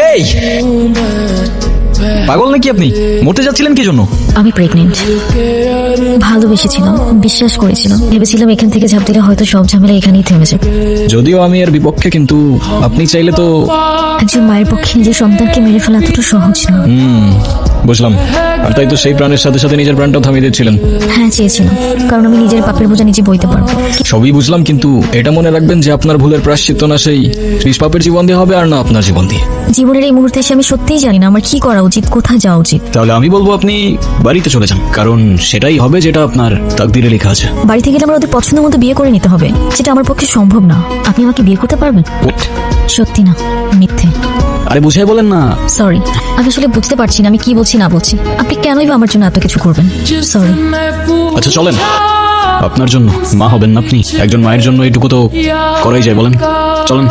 এই পাগল নাকি আপনি? মরতে যাচ্ছিলেন কি জন্য? আমি প্রেগনেন্ট। ভালোবেসেছিলাম, বিশ্বাস করেছিলাম, ভেবেছিলাম এখান থেকে ঝাঁপ দিলে হয়তো সব ঝামেলা এখানেই থেমে যাবে। যদিও আমি এর বিপক্ষে, কিন্তু আপনি চাইলে তো। একজন মায়ের পক্ষে নিজের সন্তানকে মেরে ফেলা এতটা সহজ না। বুঝলাম। আর তাই তো সেই প্রাণের সাথে সাথে নিজের প্রাণটাও থামিয়ে দিচ্ছিলেন। হ্যাঁ, চেয়েছিলাম, কারণ আমি নিজের পাপের বোঝা নিজে বইতে পারবো। সবই বুঝলাম, কিন্তু এটা মনে রাখবেন যে আপনার ভুলের প্রায়শ্চিত্ত না সেই নিষ্পাপের জীবন দিয়ে হবে, আর না আপনার জীবন দিয়ে। জীবনের এই মুহূর্তে এসে আমি সত্যিই জানি না আমার কি করা উচিত, কোথায় যাওয়া উচিত। তাহলে আমি বলবো আপনি বাড়িতে চলে যান, কারণ সেটাই হবে যেটা আপনার তাকদিরে লেখা আছে। বাড়িতে গেলে আমার ওদের পছন্দ মতো বিয়ে করে নিতে হবে, যেটা আমার পক্ষে সম্ভব না। আপনি আমাকে বিয়ে করতে পারবেন? সত্যি না, মিথ্যে। আরে বুঝাই বলেন না। সরি, আমি আসলে বুঝতে পারছি না আমি কি বলছি না বলছি। আপনি কেনই বা আমার জন্য এত কিছু করবেন? সরি। আচ্ছা চলেন, আপনার জন্য মা হবেন না আপনি, একজন মায়ের জন্য এইটুকু তো করাই যায়, বলেন চলেন।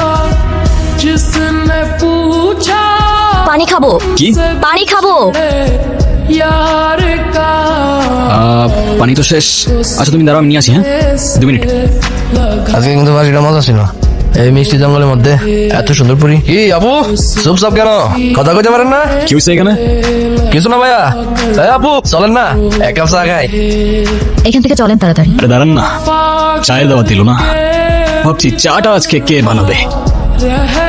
পানি খাবো। কি? পানি খাবো। পানি তো শেষ। আচ্ছা তুমি দাঁড়াও, আমি নিয়ে আসি। হ্যাঁ, 2 মিনিট। আজকে কিন্তু বাড়িটা মজা ছিল। এই মিষ্টি জঙ্গলের মধ্যে এত সুন্দর পুরি। কি আপু চুপচাপ কেন? কথা কইতে পারেন না? কি হয়েছে এখানে? কিছু না ভাইয়া। তাই আপু চলেন না, এক কাপ চা খাই। এখান থেকে চলেন তাড়াতাড়ি। আরে দাঁড়ান না, চায়ের দাওয়াত দিল না। ভাবছি চাটা আজকে কে বানাবে,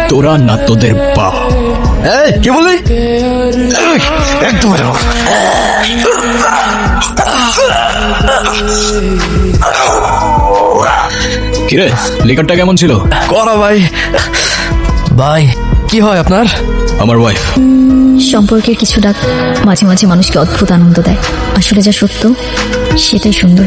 তোরা না তোদের বাপ? এই কি বললি? একদম কিরে, লিকারটা কেমন ছিল? করা ভাই। ভাই কি হয় আপনার? আমার ওয়াইফ। সম্পর্কের কিছু ডাক মাঝে মাঝে মানুষকে অদ্ভুত আনন্দ দেয়। আসলে যা সত্য সেটাই সুন্দর।